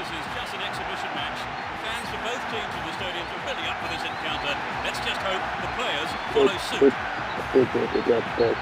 this is just an exhibition match. Fans from both teams in the stadiums are really up for this encounter. Let's just hope the players follow suit. Good.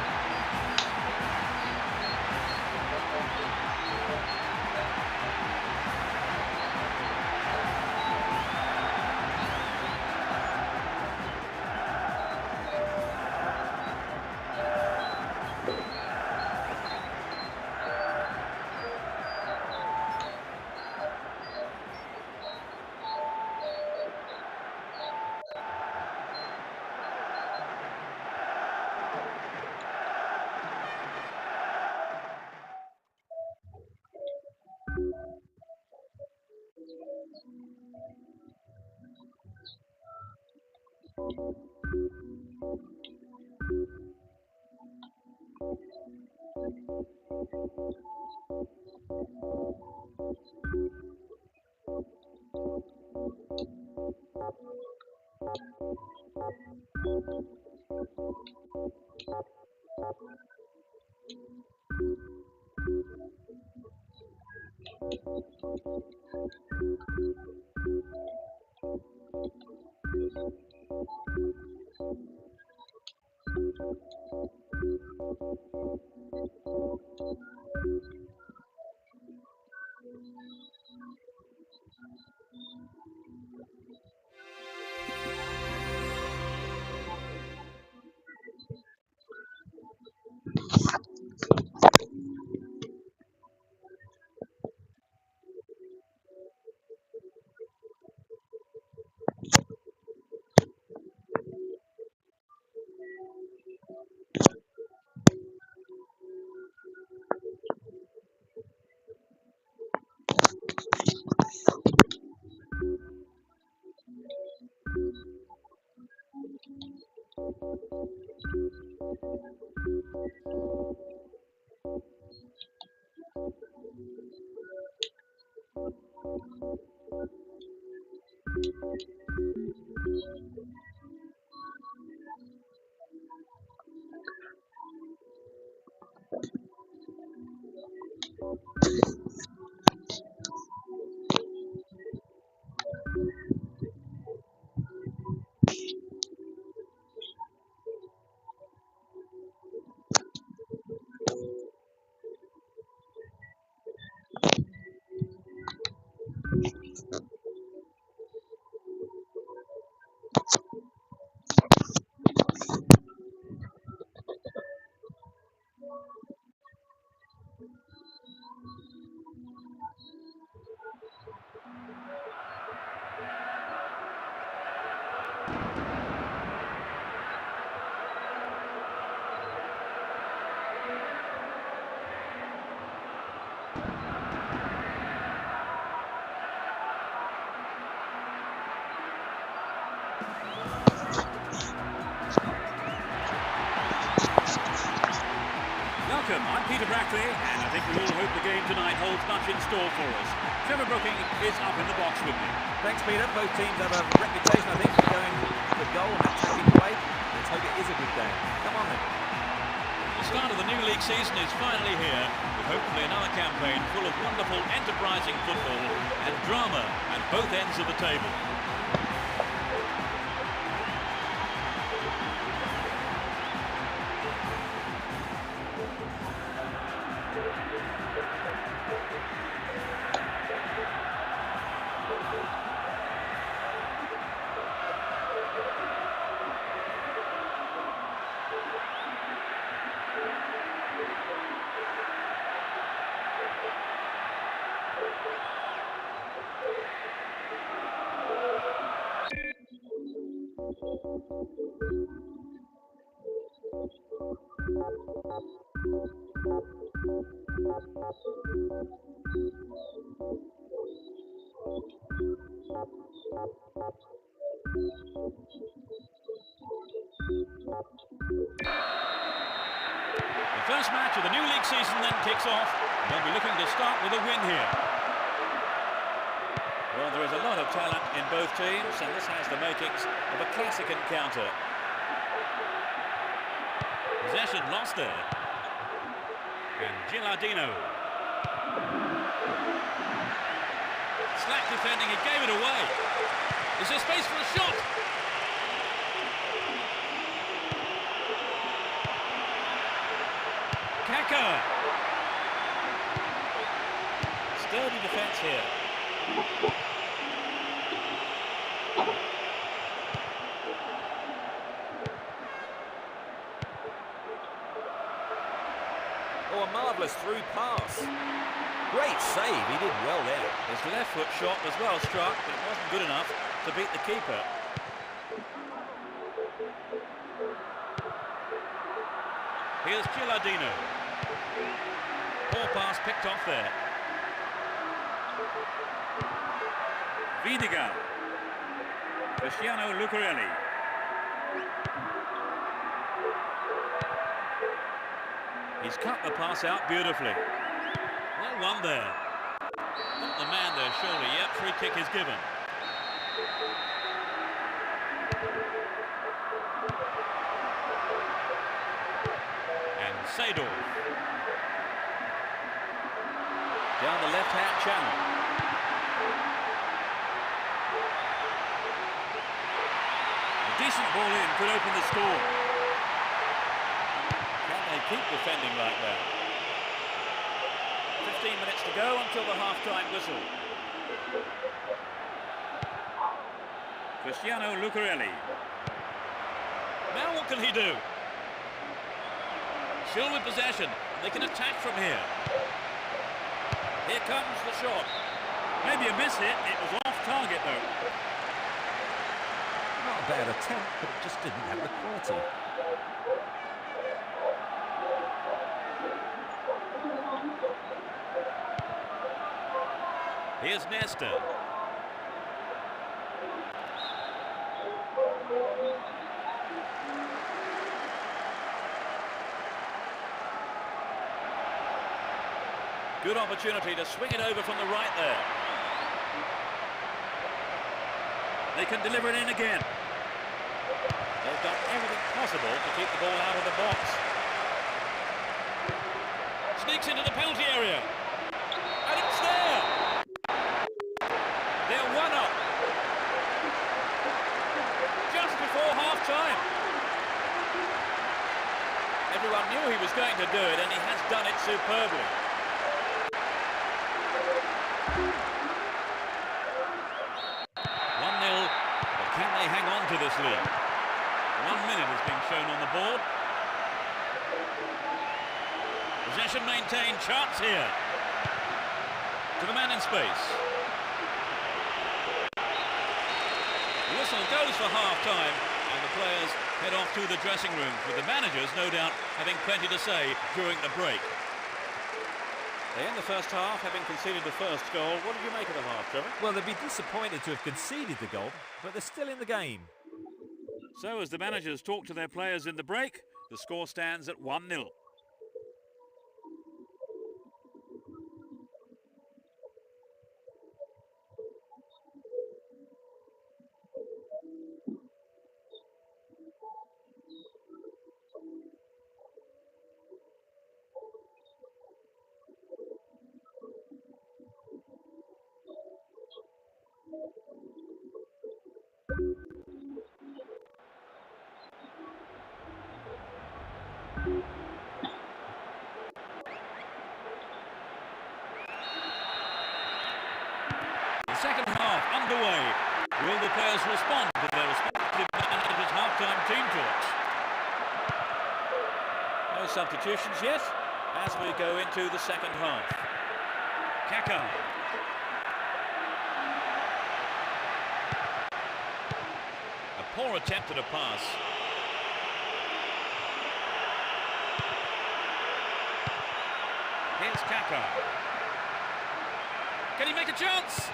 Welcome, I'm Peter Brackley, and I think we all hope the game tonight holds much in store for us. Trevor Brooking is up in the box with me. Thanks, Peter. Both teams have a reputation, I think, for going for goal and attacking play. Let's hope it is a good game. Come on, then. The start of the new league season is finally here, with hopefully another campaign full of wonderful, enterprising football and drama at both ends of the table. The first match of the new league season then kicks off. They'll be looking to start with a win here. Well, there is a lot of talent in both teams, and this has the makings of a classic encounter. Possession lost there. And Gilardino. slack defending, he gave it away. Is there space for a shot? Kaka. Sturdy defence here. Oh, a marvellous through pass. Great save, he did well there. His left foot shot was well struck, but it wasn't good enough to beat the keeper. Here's Gilardino. Poor pass picked off there. Vidigal. Cristiano Lucarelli. He's cut the pass out beautifully. Well won there. Not the man there, surely. Yep, free kick is given. And Seedorf. Down the left-hand channel. A decent ball in could open the score. Can they keep defending like that? 15 minutes to go until the half-time whistle. Cristiano Lucarelli. Now what can he do? Still with possession. They can attack from here. Here comes the shot. Maybe a miss hit. It was off target though. Not a bad attempt, but it just didn't have the quality. Here's Nesta. Good opportunity to swing it over from the right there. They can deliver it in again. They've done everything possible to keep the ball out of the box. Sneaks into the penalty area. And it's there! They're one up. Just before half-time. Everyone knew he was going to do it, and he has done it superbly. Can they hang on to this lead? 1 minute has been shown on the board. Possession maintained, chance here. To the man in space. The whistle goes for half-time, and the players head off to the dressing rooms, with the managers, no doubt, having plenty to say during the break. They end the first half, having conceded the first goal. What did you make of the half, Trevor? Well, they'd be disappointed to have conceded the goal, but they're still in the game. So as the managers talk to their players in the break, the score stands at 1-0. The second half underway. Will the players respond to their respective managers' half-time team talks? No substitutions yet as we go into the second half. Kaka. A poor attempt at a pass. Here's Kaka. Can he make a chance?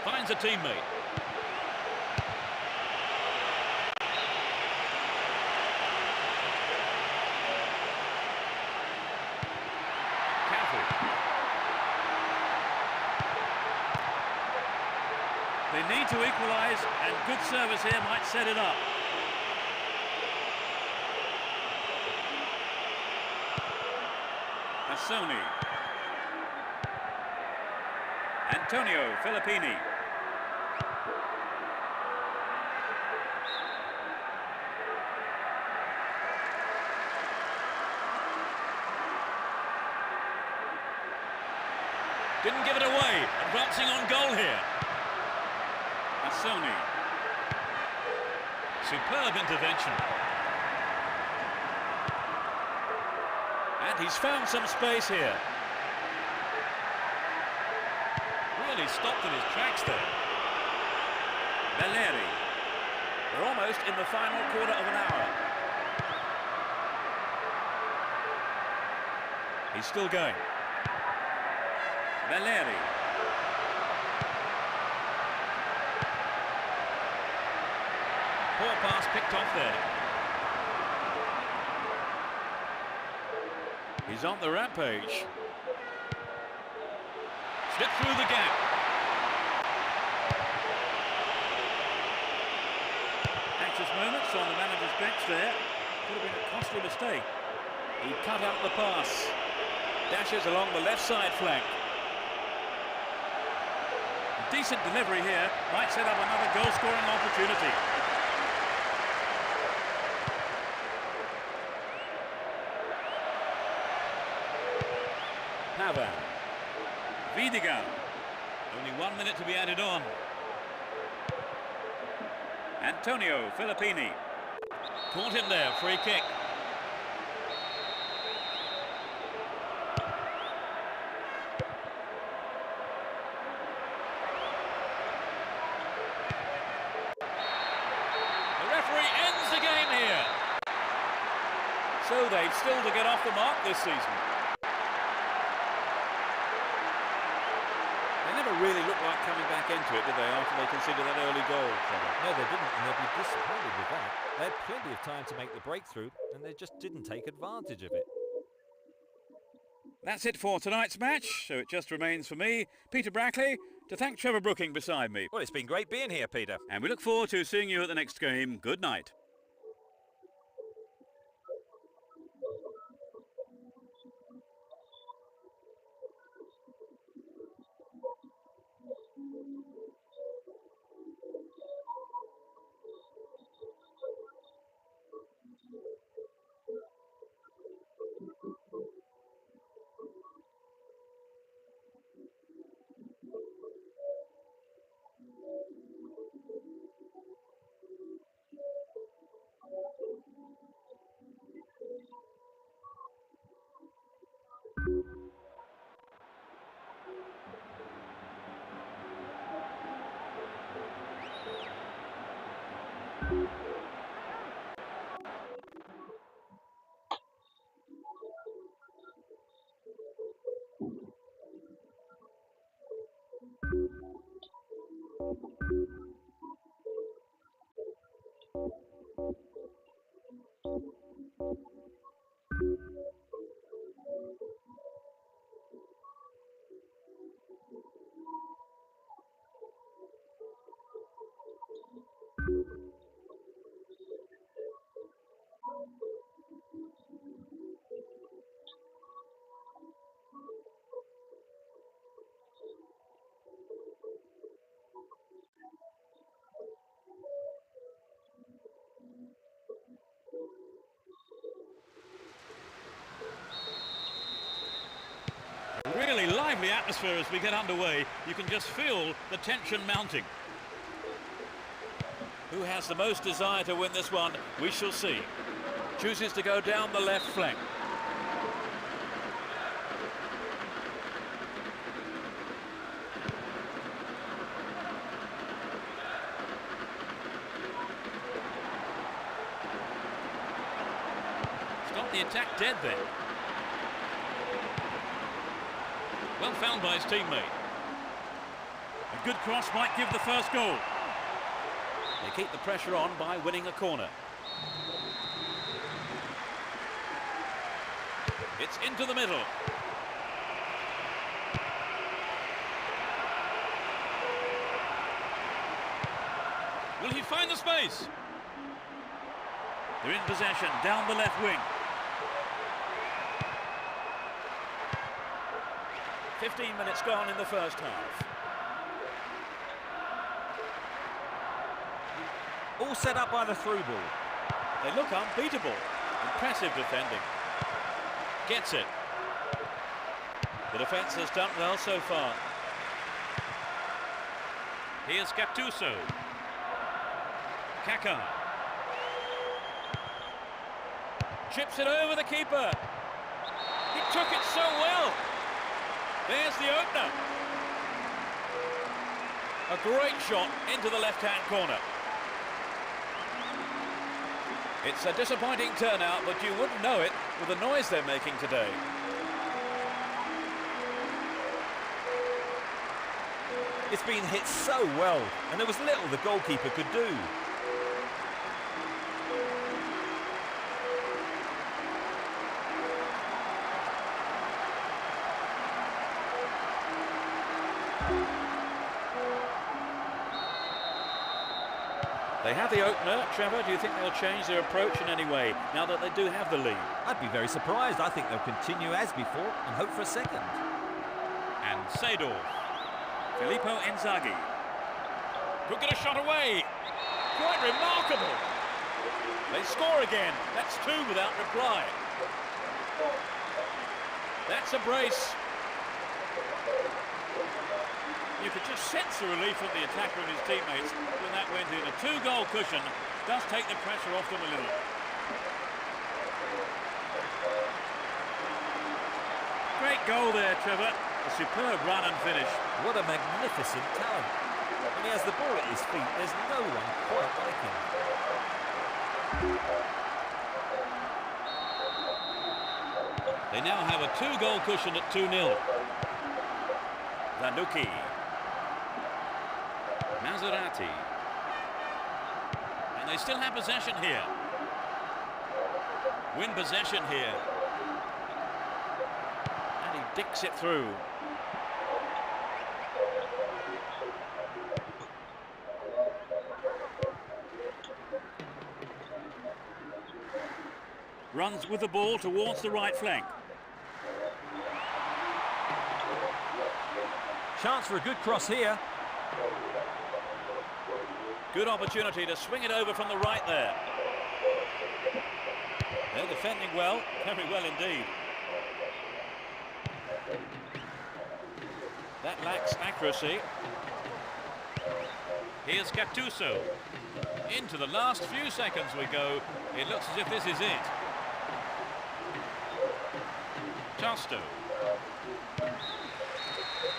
Finds a teammate. Careful. They need to equalise, and good service here might set it up. Assoni. Antonio Filippini. Didn't give it away. Advancing on goal here. Assoni. Superb intervention. And he's found some space here. Really stopped in his tracks there. Belleri. We're almost in the final quarter of an hour. He's still going. Belleri. Poor pass picked off there. He's on the rampage. Slipped through the gap. Anxious moments on the manager's bench there. Could have been a costly mistake. He cut out the pass. Dashes along the left side flank. A decent delivery here. Might set up another goal-scoring opportunity. Pavan. Vidigal. Only 1 minute to be added on. Antonio Filippini. Caught him there, free kick. The referee ends the game here. So they've still to get off the mark this season. Really looked like coming back into it, did they, after they conceded that early goal? No, they didn't, and they'll be disappointed with that. They had plenty of time to make the breakthrough, and they just didn't take advantage of it. That's it for tonight's match, so it just remains for me, Peter Brackley, to thank Trevor Brooking beside me. Well, it's been great being here, Peter. And we look forward to seeing you at the next game. Good night. Really lively atmosphere as we get underway. You can just feel the tension mounting. Who has the most desire to win this one? We shall see. Chooses to go down the left flank. Stop the attack dead there. Well found by his teammate. A good cross might give the first goal. They keep the pressure on by winning a corner. It's into the middle. Will he find the space? They're in possession, down the left wing. 15 minutes gone in the first half. All set up by the through ball. They look unbeatable. Impressive defending. Gets it. The defence has done well so far. Here's Gattuso. Kaká. Chips it over the keeper. He took it so well. There's the opener. A great shot into the left-hand corner. It's a disappointing turnout, but you wouldn't know it with the noise they're making today. It's been hit so well, and there was little the goalkeeper could do. They have the opener. Trevor, do you think they'll change their approach in any way now that they do have the lead? I'd be very surprised. I think they'll continue as before and hope for a second. And Seedorf. Filippo Inzaghi. Could get a shot away. Quite remarkable. They score again. That's two without reply. That's a brace. You could just sense the relief from the attacker and his teammates when that went in. A two-goal cushion does take the pressure off them a little. Great goal there, Trevor. A superb run and finish. What a magnificent talent. When he has the ball at his feet, there's no one quite like him. They now have a two-goal cushion at 2-0. Zanucki. Maserati. And they still have possession here. Win possession here. And he dicks it through. Runs with the ball towards the right flank. Chance for a good cross here. Good opportunity to swing it over from the right there. They're defending well, very well indeed. That lacks accuracy. Here's Gattuso. Into the last few seconds we go. It looks as if this is it. Chasto.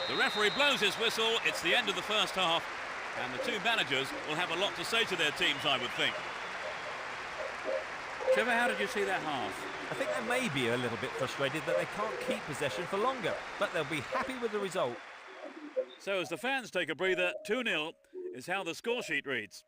The referee blows his whistle. It's the end of the first half. And the two managers will have a lot to say to their teams, I would think. Trevor, how did you see that half? I think they may be a little bit frustrated that they can't keep possession for longer, but they'll be happy with the result. So as the fans take a breather, 2-0 is how the score sheet reads.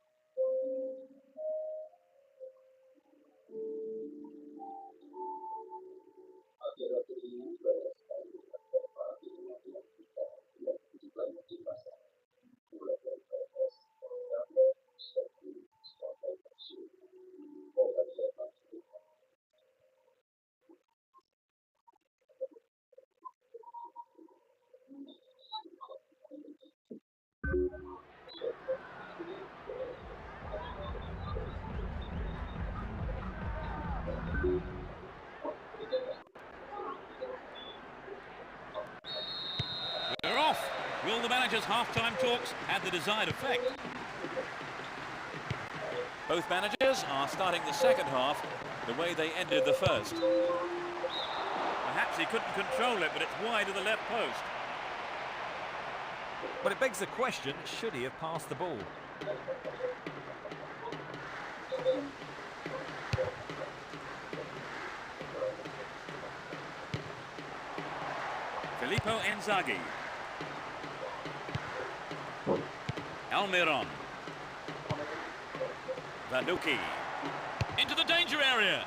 We're off. Will the manager's half-time talks have the desired effect? Both managers are starting the second half the way they ended the first. Perhaps he couldn't control it, but it's wide of the left post. But it begs the question, should he have passed the ball? Filippo Inzaghi. Almiron. Zanucki. Into the danger area.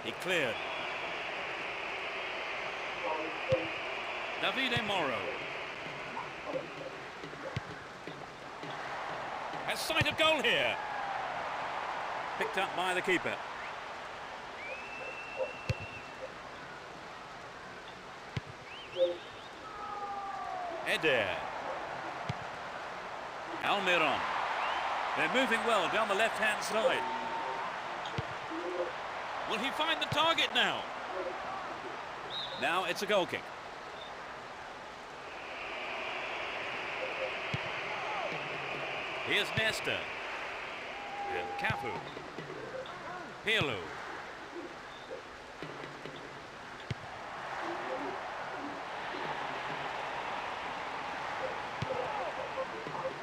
He cleared. Davide Moro. Has sight of goal here. Picked up by the keeper. Eder. Almiron. They're moving well down the left-hand side. Will he find the target now? Now it's a goal kick. Here's Nesta. And Cafu. Pirlo.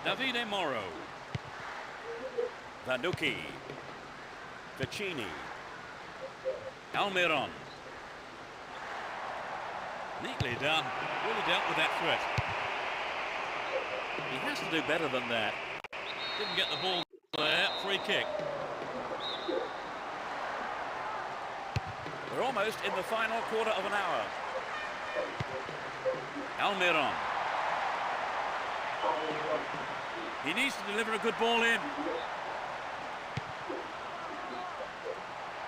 Davide Moro. Vanucci. Vicini. Almiron. Neatly done. Really dealt with that threat. He has to do better than that. Didn't get the ball there. Free kick. We're almost in the final quarter of an hour. Almiron. He needs to deliver a good ball in.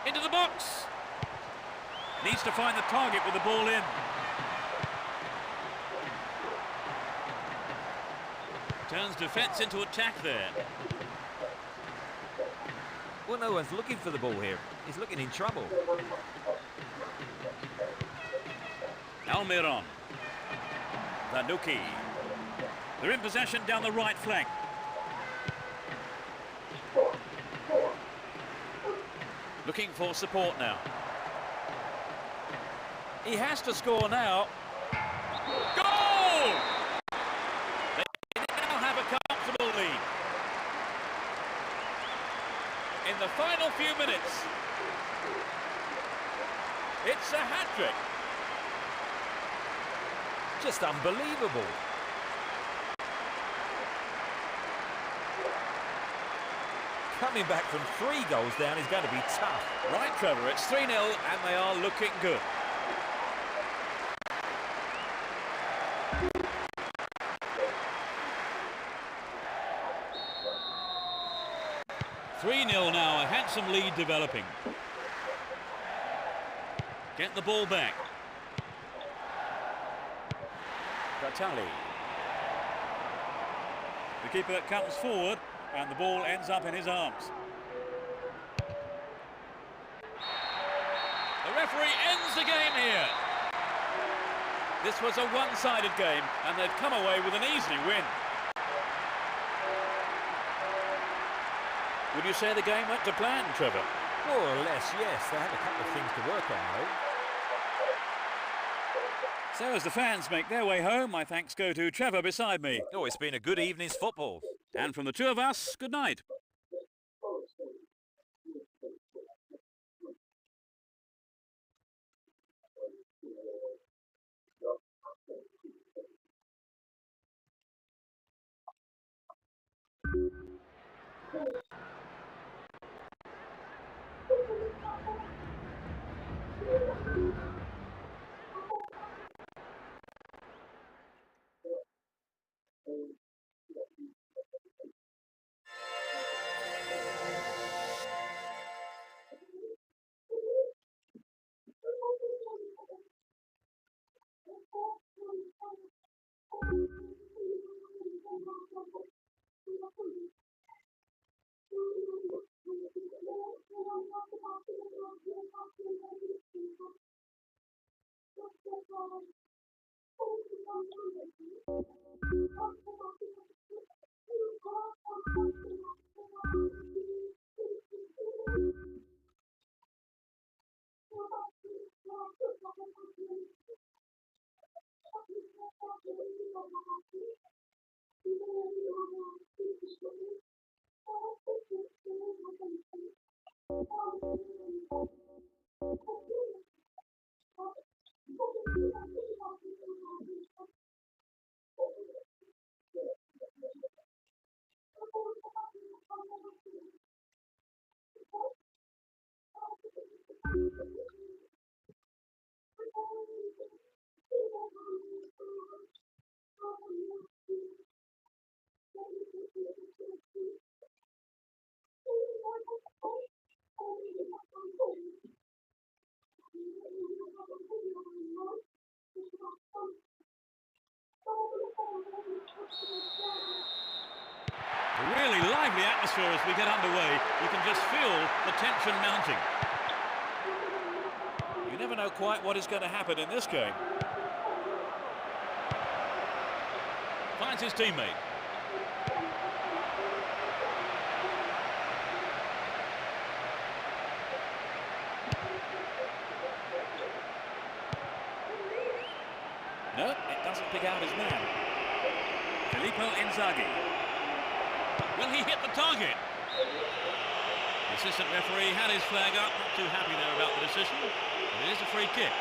Into the box. Needs to find the target with the ball in. Turns defence into attack there. Well, no one's looking for the ball here. He's looking in trouble. Almiron. Vanucci. They're in possession down the right flank. Looking for support now. He has to score now. Goal! They now have a comfortable lead. In the final few minutes, it's a hat-trick. Just unbelievable. Coming back from 3 goals down is going to be tough. Right, Trevor, it's 3-0 and they are looking good. Now, a handsome lead developing. Get the ball back. Catali. The keeper comes forward and the ball ends up in his arms. The referee ends the game here. This was a one-sided game and they've come away with an easy win. Would you say the game went to plan, Trevor? More or less, yes. They had a couple of things to work on, though. So as the fans make their way home, my thanks go to Trevor beside me. Oh, it's been a good evening's football. And from the two of us, good night. A really lively atmosphere as we get underway. You can just feel the tension mounting. You never know quite what is going to happen in this game. Finds his teammate. No, it doesn't pick out his man. Filippo Inzaghi. Will he hit the target? The assistant referee had his flag up, not too happy there about the decision. And it is a free kick.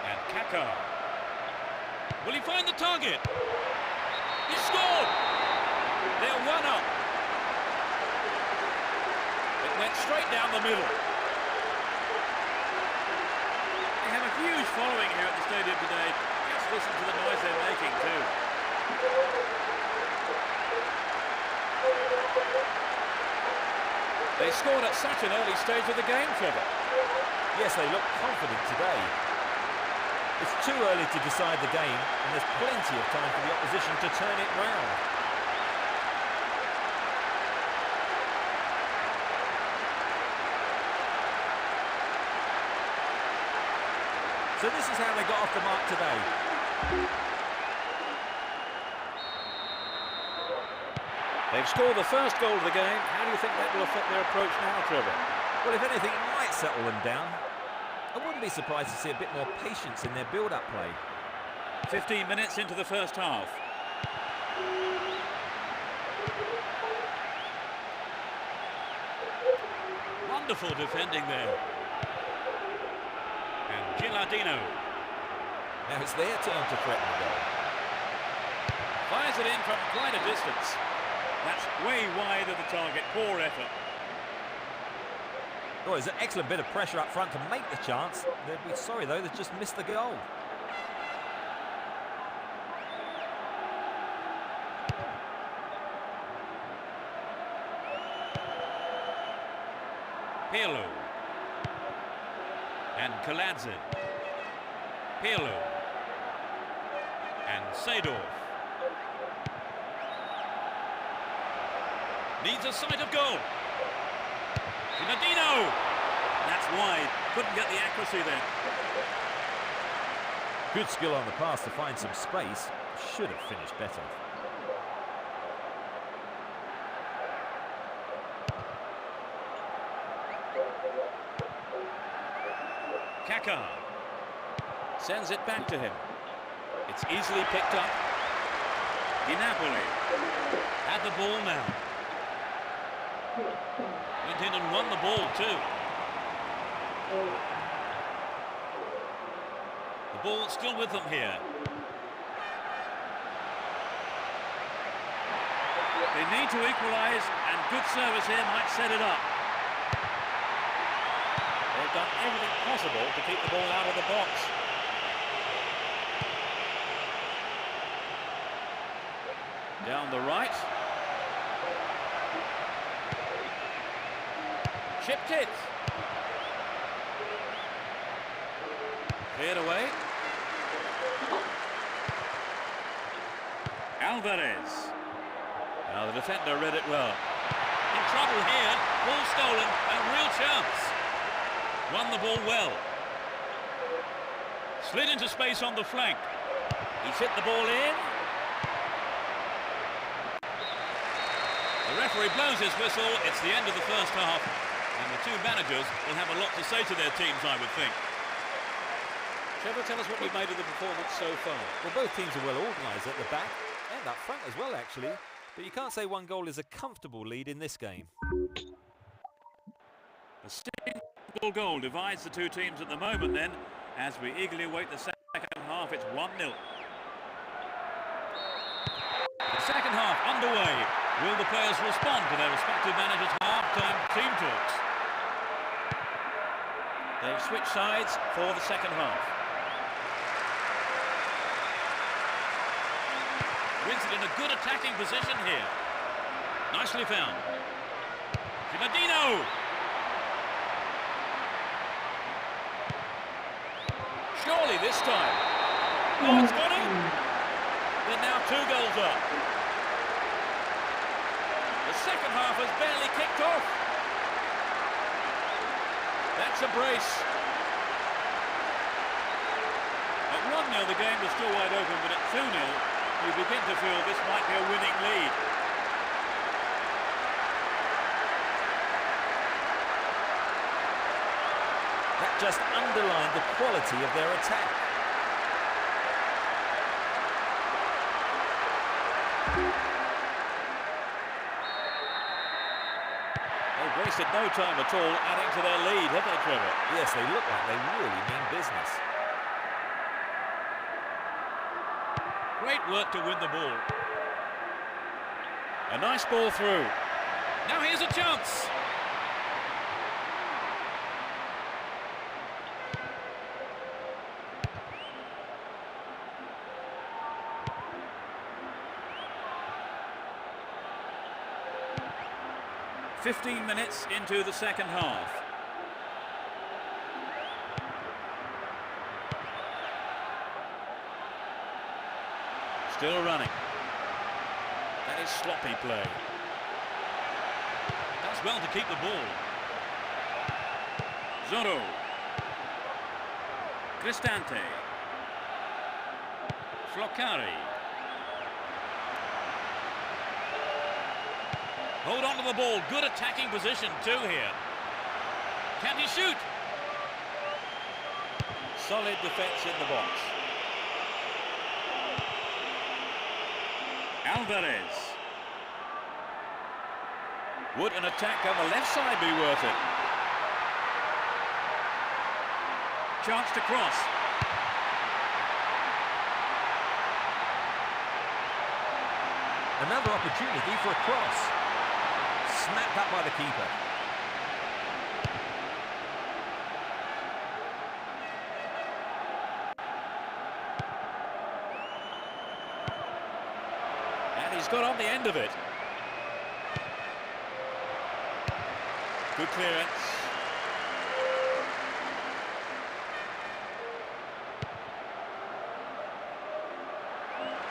And Kaká. Will he find the target? He scored! They're 1-up. It went straight down the middle. They have a huge following here at the stadium today. Just listen to the noise they're making too. They scored at such an early stage of the game, Trevor. Yes, they look confident today. It's too early to decide the game, and there's plenty of time for the opposition to turn it round. So this is how they got off the mark today. They've scored the first goal of the game. How do you think that will affect their approach now, Trevor? Well, if anything, it might settle them down. I wouldn't be surprised to see a bit more patience in their build-up play. 15 minutes into the first half. Wonderful defending there. And Gilardino. Now it's their turn to threaten the goal. Fires it in from quite a distance. That's way wide of the target. Poor effort. Oh, there's an excellent bit of pressure up front to make the chance. They'd be sorry, though, they've just missed the goal. Pirlo. And Kaladze. Pirlo. And Seedorf. Needs a sight of goal. Zinedine! That's wide. Couldn't get the accuracy there. Good skill on the pass to find some space. Should have finished better. Kaká sends it back to him. It's easily picked up. Di Napoli had the ball now. Went in and won the ball too. The ball still with them here. They need to equalise, and good service here might set it up. They've done everything possible to keep the ball out of the box. Down the right. Chipped it. Cleared away. Alvarez. Now the defender read it well. In trouble here. Ball stolen and real chance. Won the ball well. Slid into space on the flank. He's hit the ball in. The referee blows his whistle. It's the end of the first half. And the two managers will have a lot to say to their teams, I would think. Trevor, tell us what you've made of the performance so far. Well, both teams are well organised at the back and up front as well, actually. But you can't say one goal is a comfortable lead in this game. A single goal divides the two teams at the moment then, as we eagerly await the second half. It's 1-0. The second half underway. Will the players respond to their respective managers' half-time team talks? They've switched sides for the second half. Wins it in a good attacking position here. Nicely found. Zinedine! Surely this time. Oh, it's got him. They're now 2 goals up. The second half has barely kicked off. That's a brace. At 1-0 the game was still wide open, but at 2-0 you begin to feel this might be a winning lead. That just underlined the quality of their attack. They've wasted no time at all adding to their lead, have they, Trevor? Yes, they look like they really mean business. Great work to win the ball. A nice ball through. Now here's a chance. "15 minutes into the second half. Still running. That is sloppy play. Does well to keep the ball. Zorro. Cristante. Flocari. Hold on to the ball. Good attacking position too here. Can he shoot? Solid defence in the box. Alvarez. Would an attack on the left side be worth it? Chance to cross. Another opportunity for a cross. Snapped up by the keeper. And he's got on the end of it. Good clearance.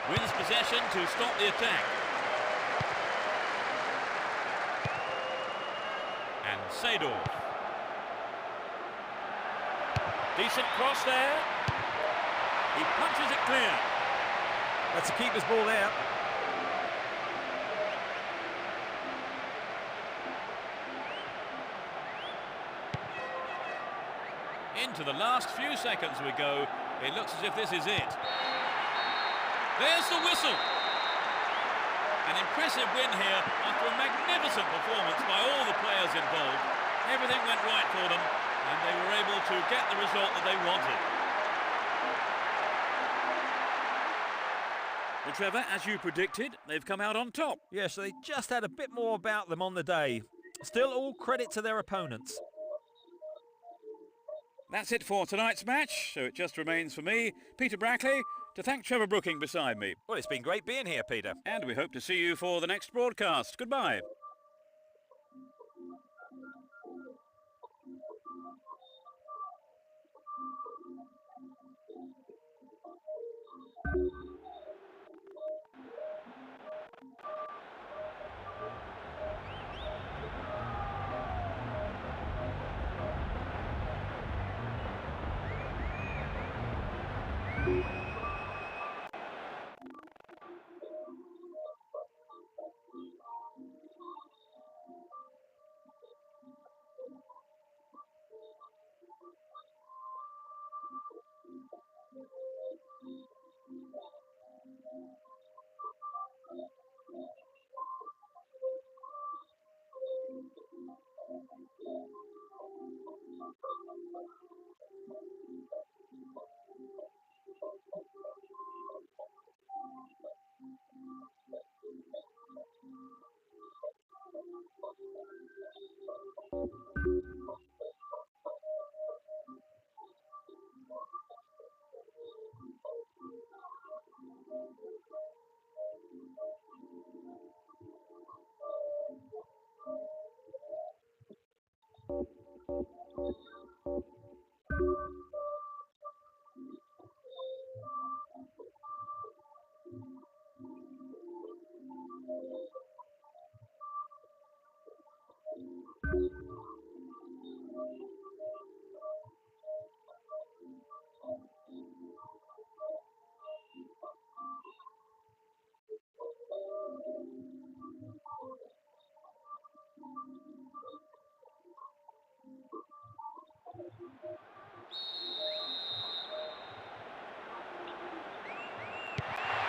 Wins possession to stop the attack. And Seedorf. Decent cross there. He punches it clear. That's the keeper's ball there. Into the last few seconds we go. It looks as if this is it. There's the whistle. An impressive win here after a magnificent performance by all the players involved. Everything went right for them and they were able to get the result that they wanted. Well, Trevor, as you predicted, they've come out on top. Yes, they just had a bit more about them on the day. Still, all credit to their opponents. That's it for tonight's match, so it just remains for me, Peter Brackley, to thank Trevor Brooking beside me. Well, it's been great being here, Peter. And we hope to see you for the next broadcast. Goodbye.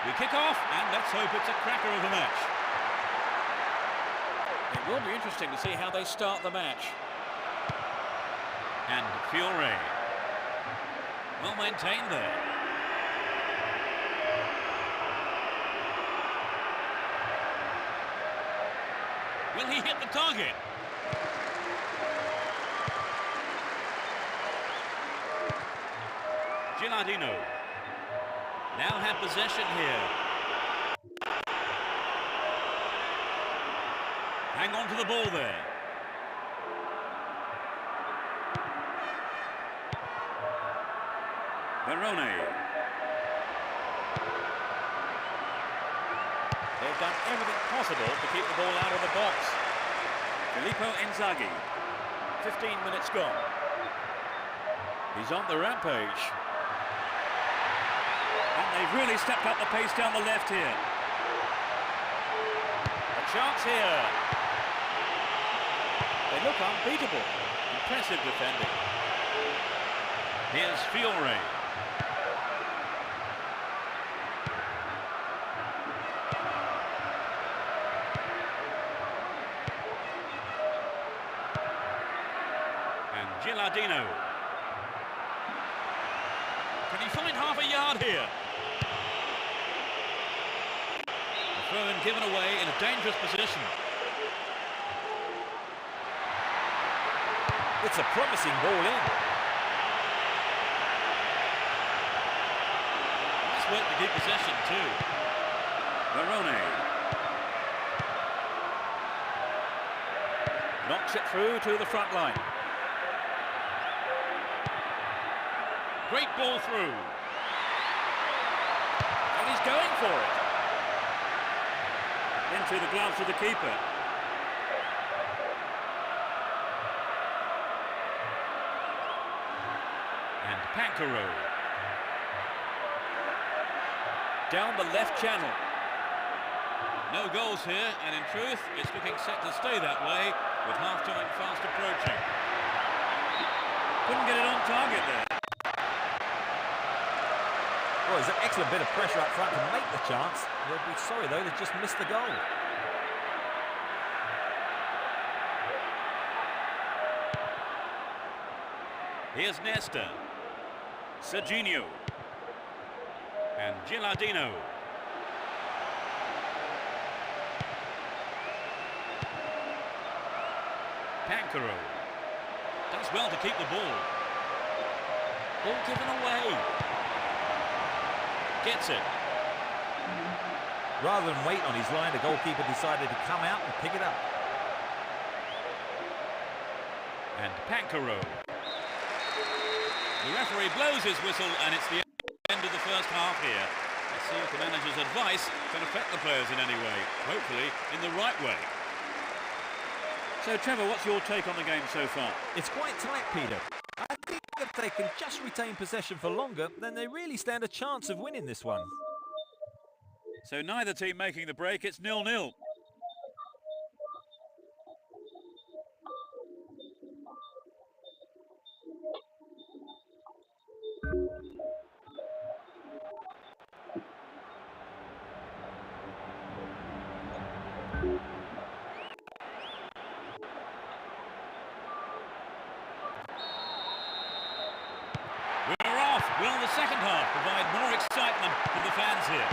We kick off, and let's hope it's a cracker of a match. It will be interesting to see how they start the match. And Fiore. Well maintained there. Will he hit the target? Gilardino now have possession here. Hang on to the ball there. Verone. They've done everything possible to keep the ball out of the box. Filippo Inzaghi. 15 minutes gone. He's on the rampage. And they've really stepped up the pace down the left here. A chance here. They look unbeatable. Impressive defending. Here's Fiore. And Gilardino. Can he find half a yard here? A throw-in given away in a dangerous position. It's a promising ball in. Nice work to keep possession too. Verone. Knocks it through to the front line. Great ball through. And he's going for it. Into the gloves of the keeper. And Pancaro. Down the left channel. No goals here, and in truth, it's looking set to stay that way with half-time fast approaching. Couldn't get it on target there. Well, there's an excellent bit of pressure up front to make the chance. They'll be sorry, though, they've just missed the goal. Here's Nesta. Serginho. And Gilardino. Pancaro. Does well to keep the ball. Ball given away. Gets it. Rather than wait on his line, the goalkeeper decided to come out and pick it up. And Pancaro. The referee blows his whistle, and it's the end of the first half here. Let's see if the manager's advice can affect the players in any way. Hopefully in the right way. So, Trevor, what's your take on the game so far? It's quite tight, Peter. I think if they can just retain possession for longer, then they really stand a chance of winning this one. So neither team making the break, it's 0-0. We're off. Will the second half provide more excitement for the fans here?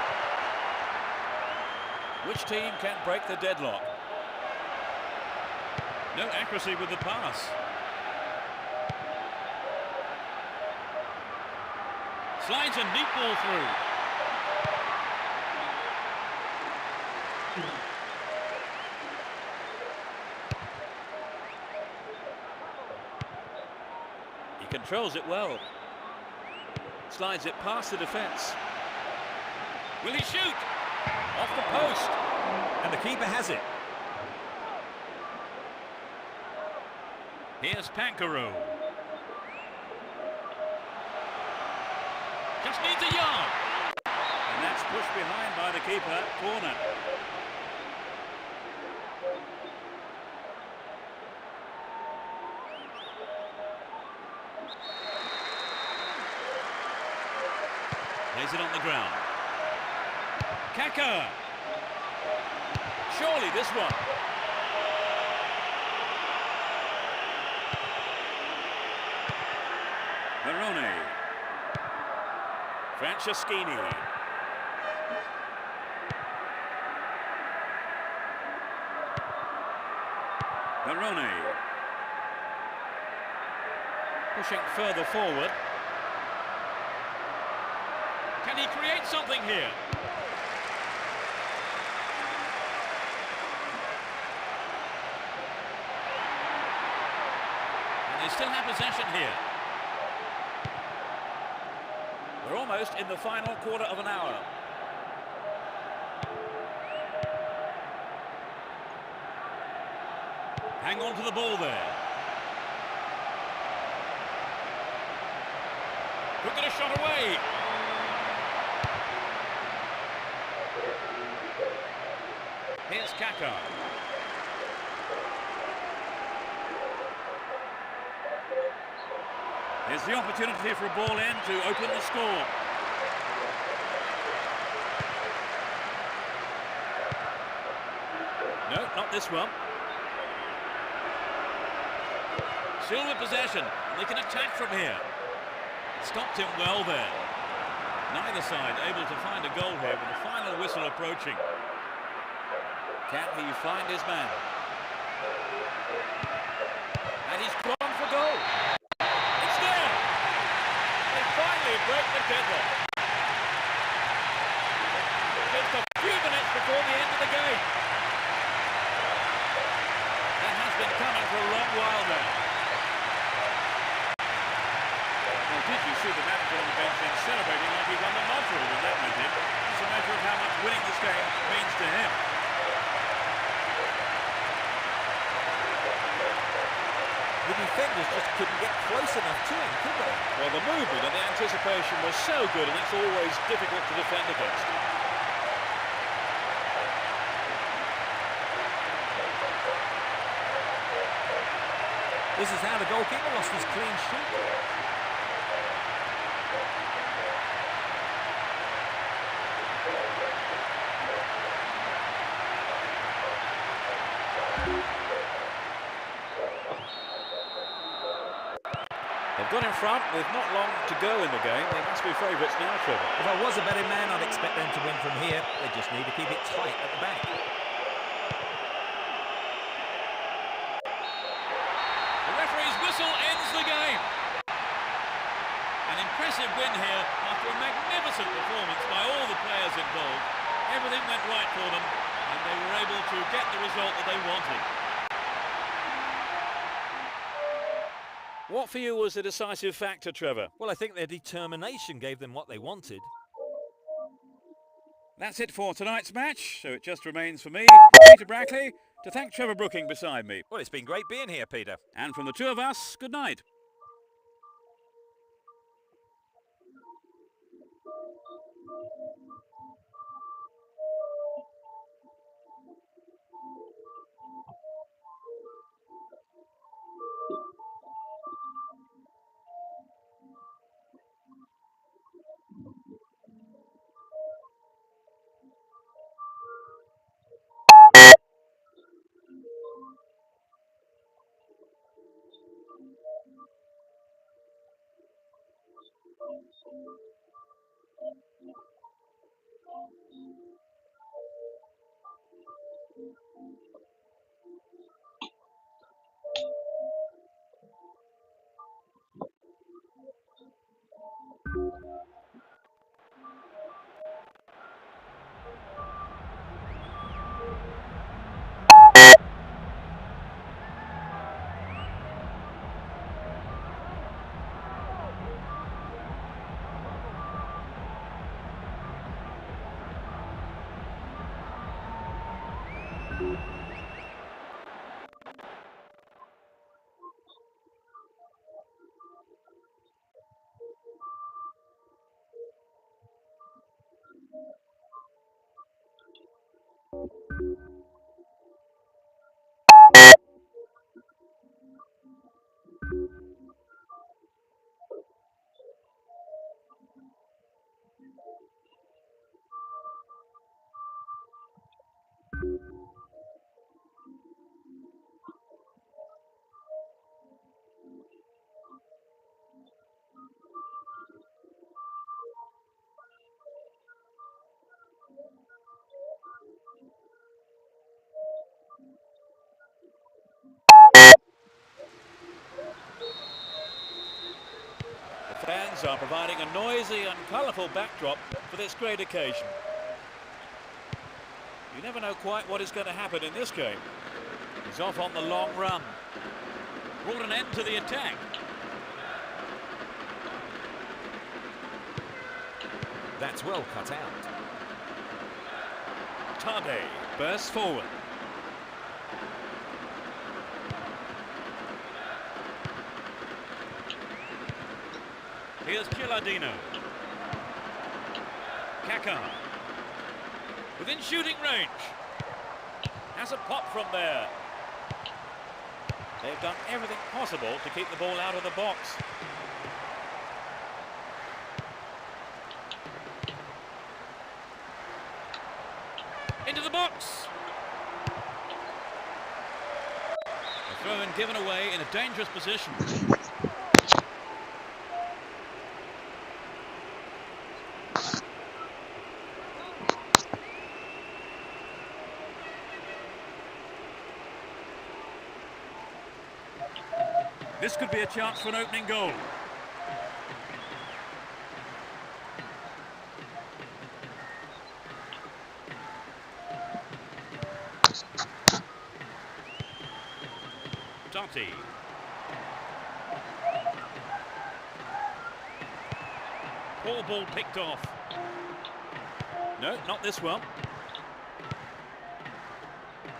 Which team can break the deadlock? No accuracy with the pass. Slides a neat ball through. He controls it well. Slides it past the defence. Will he shoot? Off the post. And the keeper has it. Here's Pancaro. Just needs a yard. And that's pushed behind by the keeper. Corner. Plays it on the ground. Kaka. Surely this one. Verone. Franceschini. Verone. Pushing further forward. Can he create something here? And they still have possession here. We're almost in the final quarter of an hour. Hang on to the ball there. Could get a shot away. Here's Kaka. Here's the opportunity for a ball in to open the score. No, not this one. Still with possession. They can attack from here. Stopped him well there. Neither side able to find a goal here with the final whistle approaching. Can he find his man? And he's gone for goal. It's there. They finally break the deadlock. Just a few minutes before the end of the game. That has been coming for a long while now. Well, did you see the manager on the bench then celebrating like he won the lottery when that went in? It's a measure of how much winning this game means to him. The defenders just couldn't get close enough to him, could they? Well, the movement and the anticipation was so good, and that's always difficult to defend against. This is how the goalkeeper lost his clean sheet. They've got in front with not long to go in the game. They must be favourites now, Trevor. If I was a betting man, I'd expect them to win from here. They just need to keep it tight at the back. The referee's whistle ends the game. An impressive win here after a magnificent performance by all the players involved. Everything went right for them, and they were able to get the result that they wanted. What for you was the decisive factor, Trevor? Well, I think their determination gave them what they wanted. That's it for tonight's match, so it just remains for me, Peter Brackley, to thank Trevor Brooking beside me. Well, it's been great being here, Peter. And from the two of us, good night. are providing a noisy and colourful backdrop for this great occasion. You never know quite what is going to happen in this game. He's off on the long run. Brought an end to the attack. That's well cut out. Tade bursts forward. Here's Gilardino. Kaká. Within shooting range. Has a pop from there. They've done everything possible to keep the ball out of the box. Into the box. A throw-in given away in a dangerous position. This could be a chance for an opening goal. Totti. Poor ball picked off. No, not this one.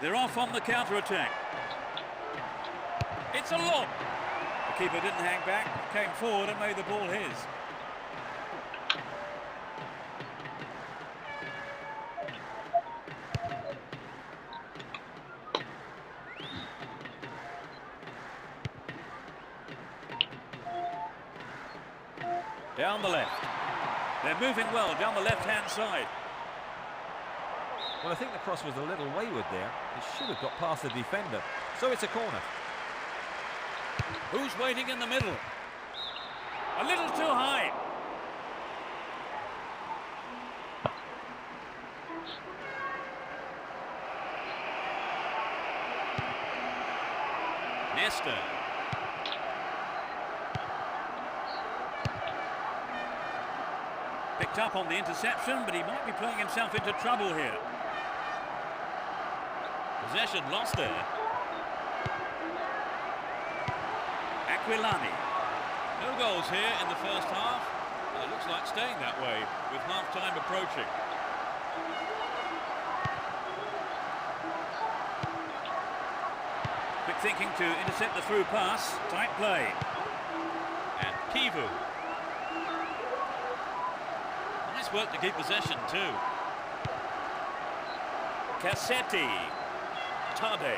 They're off on the counter-attack. It's a lob. The keeper didn't hang back, came forward and made the ball his. Down the left. They're moving well down the left-hand side. Well, I think the cross was a little wayward there. It should have got past the defender. So it's a corner. Who's waiting in the middle? A little too high. Nesta. Picked up on the interception, but he might be playing himself into trouble here. Possession lost there. Aquilani. No goals here in the first half. It looks like staying that way with half-time approaching. Quick thinking to intercept the through pass. Tight play. And Kivu. Nice work to keep possession too. Cassetti. Tade.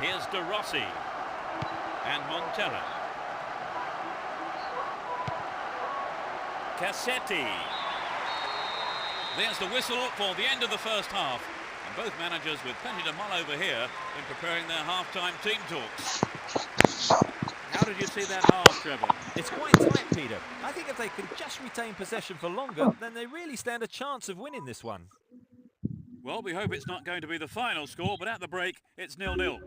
Here's De Rossi. And Montella. Cassetti. There's the whistle for the end of the first half. And both managers with plenty to mull over here in preparing their half-time team talks. How did you see that half, Trevor? It's quite tight, Peter. I think if they can just retain possession for longer, then they really stand a chance of winning this one. Well, we hope it's not going to be the final score, but at the break, it's 0-0.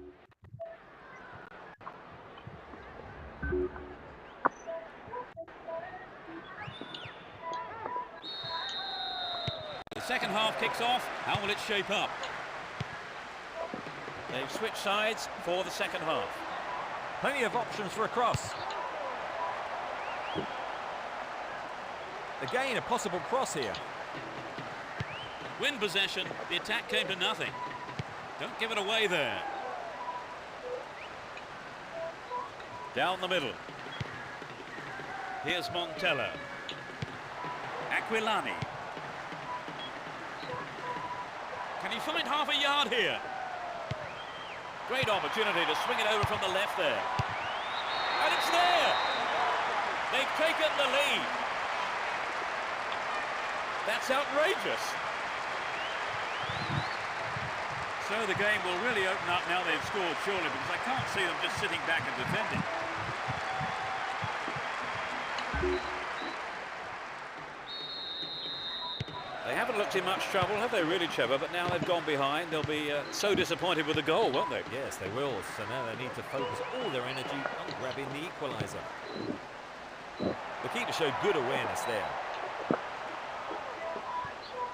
The second half kicks off. How will it shape up? They've switched sides for the second half. Plenty of options for a cross. Again, a possible cross here. Win possession, the attack came to nothing. Don't give it away there. Down the middle. Here's Montella. Aquilani. Can he find half a yard here? Great opportunity to swing it over from the left there. And it's there! They've taken the lead. That's outrageous. So the game will really open up now they've scored, surely, because I can't see them just sitting back and defending. They haven't looked in much trouble, have they really, Trevor? But now they've gone behind. They'll be so disappointed with the goal, won't they? Yes, they will. So now they need to focus all their energy on grabbing the equaliser. The keeper showed good awareness there.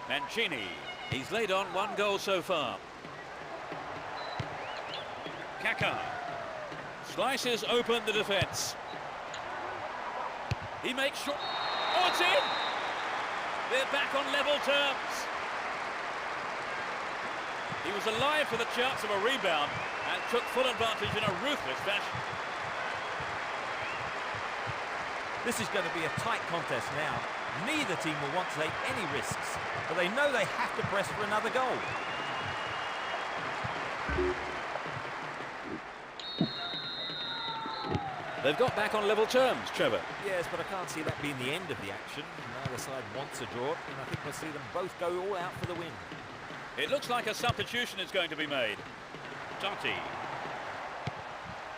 Mancini. He's laid on 1 goal so far. Kaká slices open the defence. He makes sure. Oh, it's in! They're back on level terms. He was alive for the chance of a rebound and took full advantage in a ruthless fashion. This is going to be a tight contest now. Neither team will want to take any risks, but they know they have to press for another goal. They've got back on level terms, Trevor. Yes, but I can't see that being the end of the action. Neither side wants a draw, and I think we'll see them both go all out for the win. It looks like a substitution is going to be made. Totti.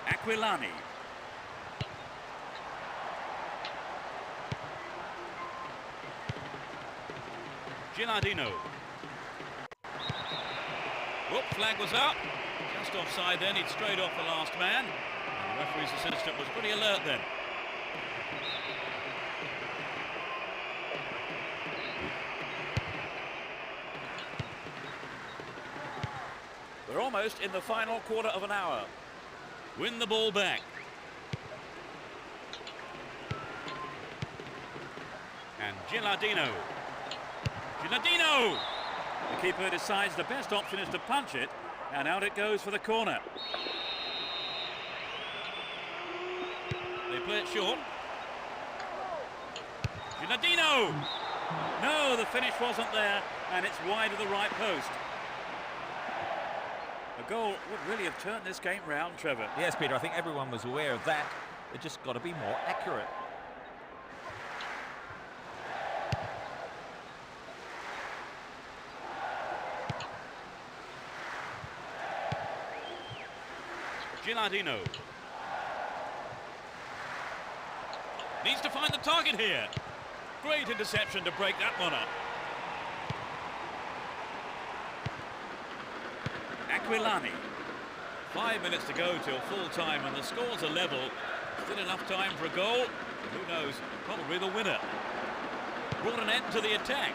Aquilani. Gilardino. Whoop, flag was up. Just offside then, he'd strayed off the last man. And the referee's assistant was pretty alert then. We're almost in the final quarter of an hour. Win the ball back. And Gilardino. Gilardino! The keeper decides the best option is to punch it, and out it goes for the corner. They play it short. Gilardino! No, the finish wasn't there, and it's wide of the right post. A goal would really have turned this game round, Trevor. Yes, Peter, I think everyone was aware of that. They just got to be more accurate. Gilardino. Needs to find the target here. Great interception to break that one up. Aquilani. 5 minutes to go till full time and the scores are level. Still enough time for a goal. Who knows, probably the winner. Brought an end to the attack.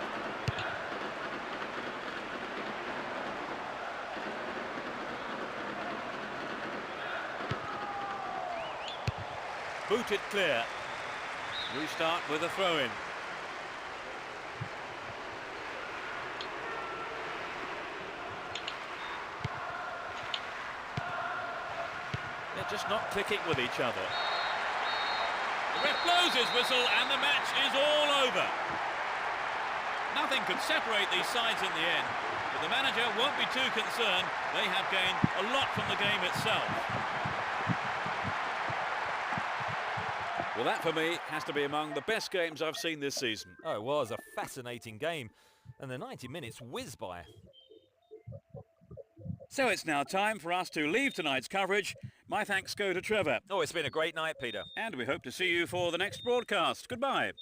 Booted clear. Restart with a throw-in. They're just not clicking with each other. The ref blows his whistle and the match is all over. Nothing could separate these sides in the end, but the manager won't be too concerned. They have gained a lot from the game itself. Well, that for me has to be among the best games I've seen this season. Oh, it was a fascinating game, and the 90 minutes whizzed by. So it's now time for us to leave tonight's coverage. My thanks go to Trevor. Oh, it's been a great night, Peter. And we hope to see you for the next broadcast. Goodbye.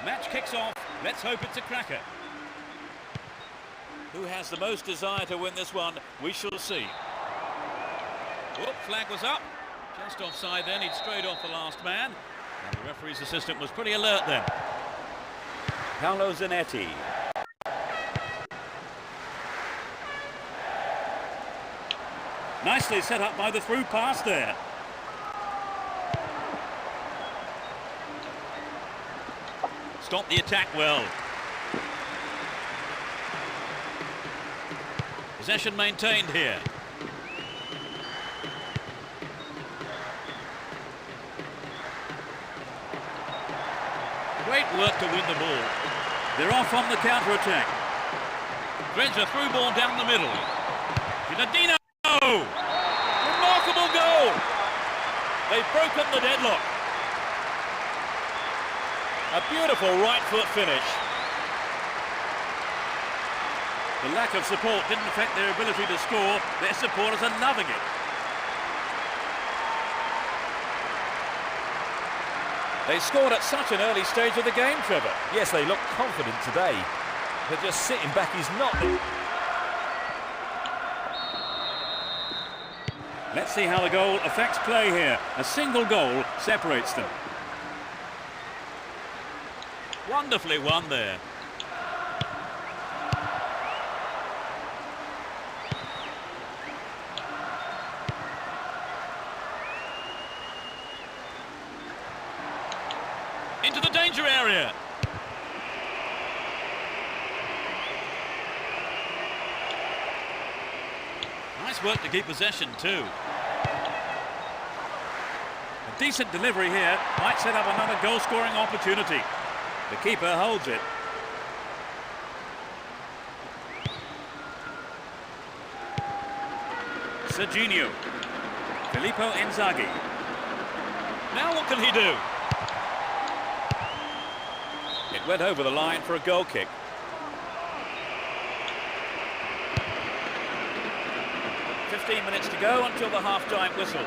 The match kicks off. Let's hope it's a cracker. Who has the most desire to win this one? We shall see. Whoop, flag was up. Just offside then. He'd strayed off the last man. And the referee's assistant was pretty alert then. Paolo Zanetti. Nicely set up by the through pass there. Stopped the attack well. Possession maintained here. Great work to win the ball. They're off on the counter-attack. Threads a through ball down the middle. Ginardino! Remarkable goal! They've broken the deadlock. A beautiful right foot finish. The lack of support didn't affect their ability to score. Their supporters are loving it. They scored at such an early stage of the game, Trevor. Yes, they look confident today. But just sitting back is not... Let's see how the goal affects play here. A single goal separates them. Wonderfully won there. Into the danger area. Nice work to keep possession too. A decent delivery here might set up another goal-scoring opportunity. The keeper holds it. Serginho. Filippo Inzaghi. Now what can he do? It went over the line for a goal kick. "15 minutes to go until the half-time whistle.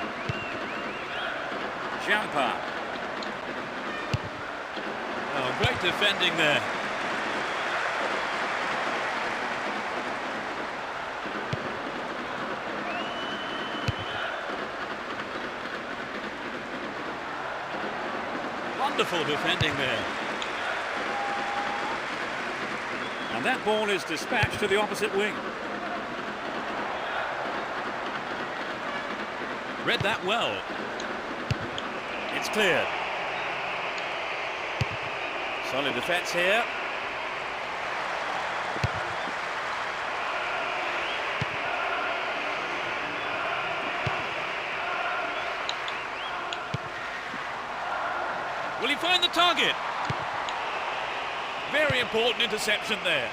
Jampa. Oh, great defending there. Wonderful defending there. And that ball is dispatched to the opposite wing. Read that well. It's cleared. Solid defence here. Will he find the target? Very important interception there.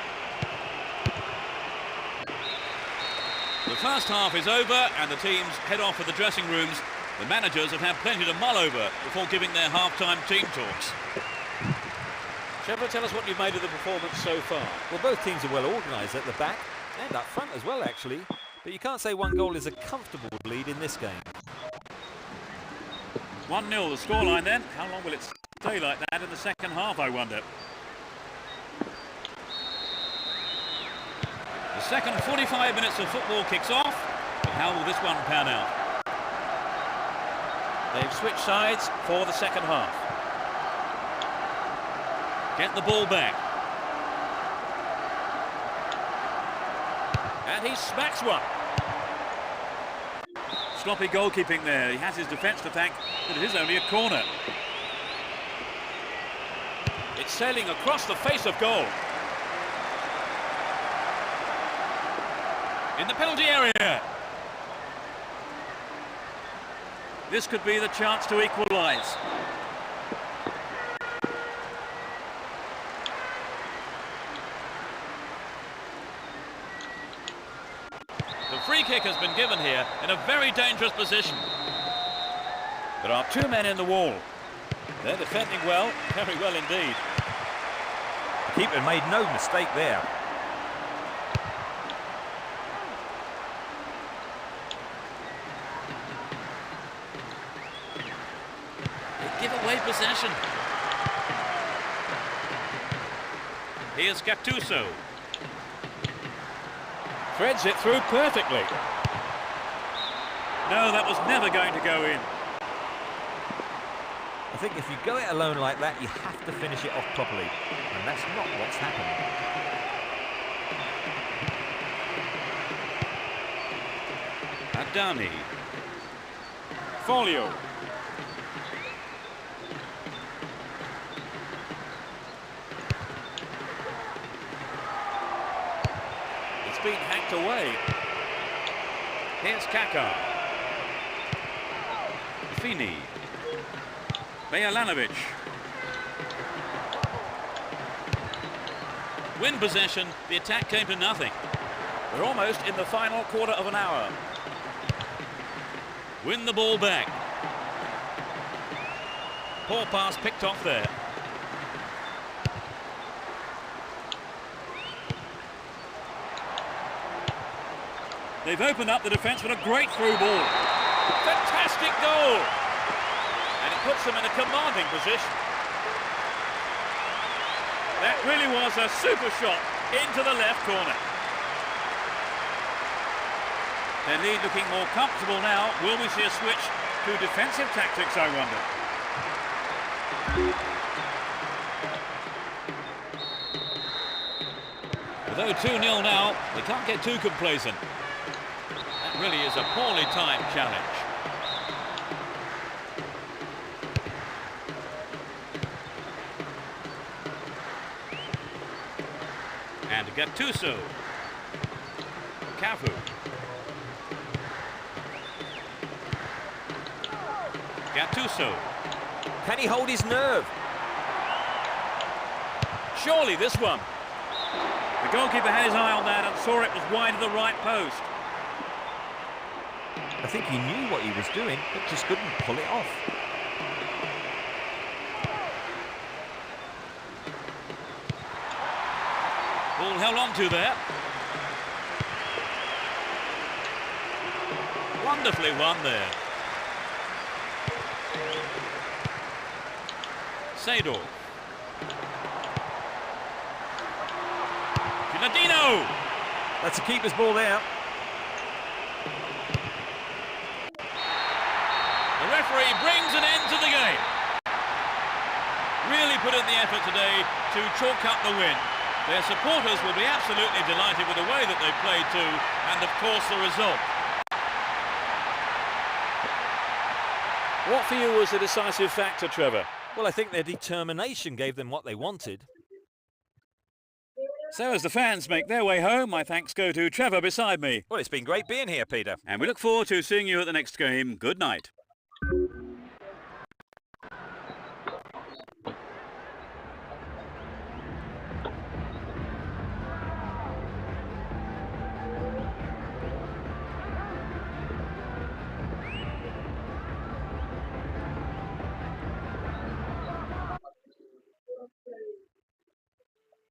The first half is over and the teams head off for the dressing rooms. The managers have had plenty to mull over before giving their half-time team talks. Trevor, tell us what you've made of the performance so far. Well, both teams are well organised at the back and up front as well, actually. But you can't say one goal is a comfortable lead in this game. 1-0 the scoreline then. How long will it stay like that in the second half, I wonder? The second 45 minutes of football kicks off, but how will this one pan out? They've switched sides for the second half. Get the ball back. And he smacks one. Sloppy goalkeeping there. He has his defence to thank, but it is only a corner. It's sailing across the face of goal. In the penalty area. This could be the chance to equalise. The free kick has been given here in a very dangerous position. There are two men in the wall. They're defending well, very well indeed. The keeper made no mistake there. Give away possession. Here's Gattuso. Threads it through perfectly. No, that was never going to go in. I think if you go it alone like that, you have to finish it off properly. And that's not what's happened. Adani. Folio. just been hacked away. Here's Kaká. Fini. Bejlanovic. Win possession, the attack came to nothing. We're almost in the final quarter of an hour. Win the ball back. Poor pass picked off there. They've opened up the defence with a great through ball. Fantastic goal! And it puts them in a commanding position. That really was a super shot into the left corner. Their lead looking more comfortable now. Will we see a switch to defensive tactics, I wonder? Although 2-0 now, they can't get too complacent. That really is a poorly timed challenge. And Gattuso. Cafu. Gattuso. Can he hold his nerve? Surely this one. The goalkeeper had his eye on that and saw it was wide of the right post. I think he knew what he was doing, but just couldn't pull it off. Ball held on to there. Wonderfully won there. Seedorf. Ginaldino! That's a keeper's ball there. The referee brings an end to the game. Really put in the effort today to chalk up the win. Their supporters will be absolutely delighted with the way that they played too, and of course the result. What for you was the decisive factor, Trevor? Well, I think their determination gave them what they wanted. So as the fans make their way home, my thanks go to Trevor beside me. Well, it's been great being here, Peter. And we look forward to seeing you at the next game. Good night.